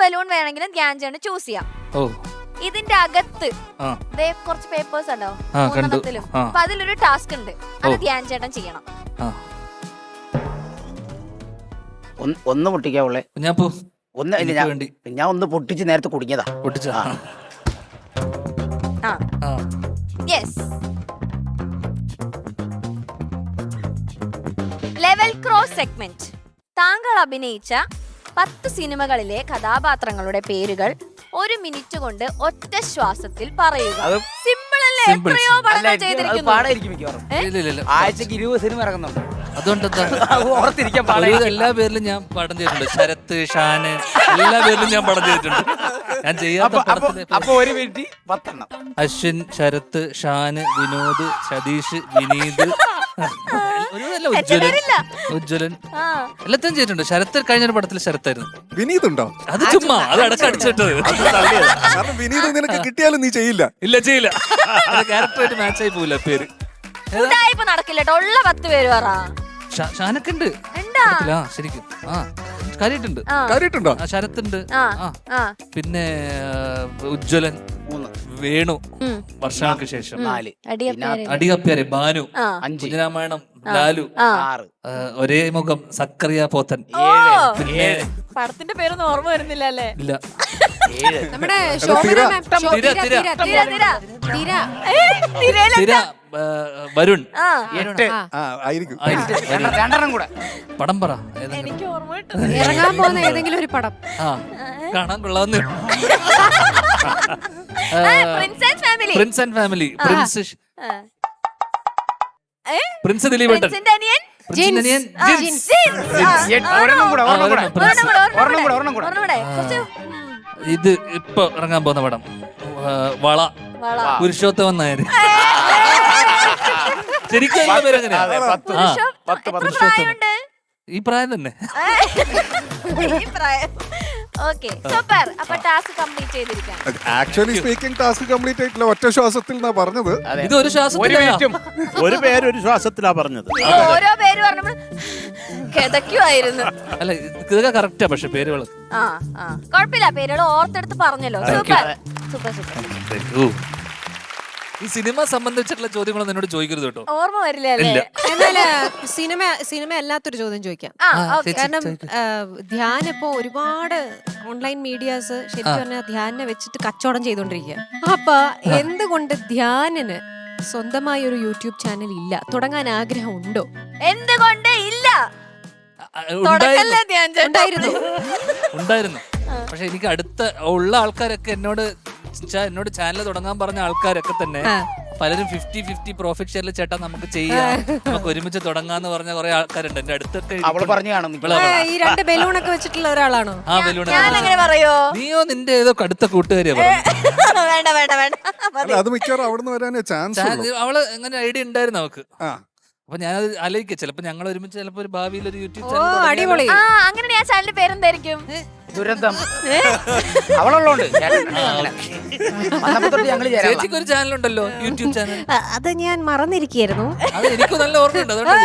Balloon വേണമെങ്കിലും ധ്യാൻ ചേട്ടൻ choose ചെയ്യാം. ഇതിന്റെ അകത്ത് കുറച്ച് പേപ്പേഴ്സ് ഉണ്ടോ മൂന്നെണ്ണത്തിലും. അപ്പൊ അതിലൊരു ടാസ്ക് ഉണ്ട്, അത് ധ്യാൻ ചേട്ടൻ ചെയ്യണം. ഒന്ന് പൊട്ടിക്കാവുള്ളേ. ഞാൻ ഒന്ന് പൊട്ടിച്ച് നേരത്തെ കുടുങ്ങിയതാ. Level cross segment. താങ്കൾ അഭിനയിച്ച 10 സിനിമകളിലെ കഥാപാത്രങ്ങളുടെ പേരുകൾ 1 മിനിറ്റ് കൊണ്ട് ഒറ്റ ശ്വാസത്തിൽ പറയുക. സിമ്പിൾ അല്ലേ? എത്രയോ പടങ്ങൾ ചെയ്തിരിക്കുന്നു. ആഴ്ചക്ക് 20 സിനിമ ഇറങ്ങുന്നുണ്ട്. അതുകൊണ്ട് എല്ലാ പേരിലും ഞാൻ പടം ചെയ്തിട്ടുണ്ട്. ശരത്ത്, ഷാന്, എല്ലാ പേരിലും ഞാൻ പടം ചെയ്തിട്ടുണ്ട്. ഞാൻ ചെയ്യാത്ത അശ്വിൻ, ശരത്ത്, ഷാന്, വിനോദ്, സതീഷ്, വിനീത്, ഉജ്ജ്വലൻ എല്ലാത്തിനും ചെയ്തിട്ടുണ്ട്. ശരത്ത് കഴിഞ്ഞൊരു പടത്തിൽ ശരത്തായിരുന്നു. വിനീതുണ്ടോ? അത് ചുമ്മാ, അത് അടച്ചടിച്ചിട്ടത്. വിനീത് നിനക്ക് കിട്ടിയാലും നീ ചെയ്യില്ല. ഇല്ല, ചെയ്യില്ല. ക്യാരക്ടറായിട്ട് മാച്ച് ആയി പോവില്ല പേര്. നടക്കില്ല. ഉള്ള 10 പേര് പറ. ഷാനൊക്കെ ഉണ്ട് ശരിക്കും. കാര്യട്ടുണ്ടോ? ശരത്തുണ്ട്, പിന്നെ ഉജ്ജ്വലൻ, വേണു, വർഷങ്ങൾക്ക് ശേഷം അടികപ്പ്യാരെ, ഭാനു, കുഞ്ഞിരാമായണം, ലാലു, ഒരേ മുഖം, സക്കറിയ പോത്തൻ. പടത്തിന്റെ പേരൊന്നും ഓർമ്മ വരുന്നില്ല അല്ലേ? ഇല്ല. നമ്മുടെ വരുൺ. പടം പറ. ഇറങ്ങാൻ പോകുന്ന ഏതെങ്കിലും ഒരു പടം കാണാൻ കൊള്ളാവുന്ന പ്രിൻസ് ആൻഡ് ഫാമിലി. പ്രിൻസ് ദിലീപേട്ടൻ, ഇത് ഇപ്പൊ ഇറങ്ങാൻ പോകുന്ന പടം വള, പുരുഷോത്തമൻ നായർ. ശരിക്കും പേരെങ്ങനെയാ? ഈ പ്രായം തന്നെ. ആക്ച്വലി സ്പീക്കിംഗ് ടാസ്ക് കംപ്ലീറ്റ് ആയിട്ടില്ല, ഒറ്റ ശ്വാസത്തിൽ എന്നാ പറഞ്ഞത്. ഇത് ഒരു ശ്വാസത്തിലാ പറഞ്ഞത്. ഓരോ പേര് പറഞ്ഞപ്പോൾ അല്ല, ഇതൊക്കെ കറക്റ്റാ. പക്ഷെ പേരുകൾ കുഴപ്പമില്ല, പേരുകൾ ഓർത്തെടുത്ത് പറഞ്ഞല്ലോ. Super super super. ഈ സിനിമ സംബന്ധിച്ചിട്ടുള്ള ചോദ്യങ്ങളൊന്നും എന്നോട് ചോദിക്കരുത് കേട്ടോ. ഓർമ്മ വരില്ല. എന്നാല് സിനിമ അല്ലാത്തൊരു ചോദ്യം ചോദിക്കാം. കാരണം ധ്യാൻ ഇപ്പോ ഒരുപാട് ഓൺലൈൻ മീഡിയാസ് ശരിക്കും പറഞ്ഞാൽ ധ്യാനെ വെച്ചിട്ട് കച്ചവടം ചെയ്തോണ്ടിരിക്കുക. അപ്പൊ എന്തുകൊണ്ട് ധ്യാനിന് സ്വന്തമായ ഒരു യൂട്യൂബ് ചാനൽ ഇല്ല? തുടങ്ങാൻ ആഗ്രഹം ഉണ്ടോ? എന്തുകൊണ്ട് ഇല്ല? ഉണ്ടായിരുന്നു. പക്ഷെ എനിക്ക് അടുത്ത ഉള്ള ആൾക്കാരൊക്കെ എന്നോട് ചാനൽ തുടങ്ങാൻ പറഞ്ഞ ആൾക്കാരൊക്കെ തന്നെ പലരും 50-50 പ്രോഫിറ്റ് ഷെയറിൽ ചേട്ടാ നമുക്ക് ചെയ്യാം, നമുക്ക് ഒരുമിച്ച് തുടങ്ങാന്ന് പറഞ്ഞ കുറെ ആൾക്കാരുണ്ട് എന്റെ അടുത്തൊക്കെ. ഈ 2 ബലൂണൊക്കെ വെച്ചിട്ടുള്ള ഒരാളാണോ? ആ ബലൂൺ. നീയോ നിന്റെ ഏതോ അടുത്ത കൂട്ടുകാരിയാ അത് മിക്കവാറും അവിടുന്ന് വരാനേ ചാൻസ്. അവള് എങ്ങനെ ഐഡിയ ഉണ്ടായിരുന്നു അവക്ക്. അപ്പൊ ഞാനത് ആലോചിക്കാം, ചിലപ്പോ ഞങ്ങൾ ഒരുമിച്ച് ചിലപ്പോ ഒരു ഭാവിയിൽ ഒരു യൂട്യൂബ് ചാനൽ. അങ്ങനെ ഞാൻ ചാനലിന്റെ പേരെന്തായിരിക്കും? ദുരന്തം. അവളുള്ളോണ്ട് ചേച്ചിക്ക് ഒരു ചാനലുണ്ടല്ലോ, യൂട്യൂബ് ചാനൽ. അത് ഞാൻ മറന്നിരിക്കുന്നു. അത് എനിക്ക് നല്ല ഓർമ്മയുണ്ട്. അതുകൊണ്ട്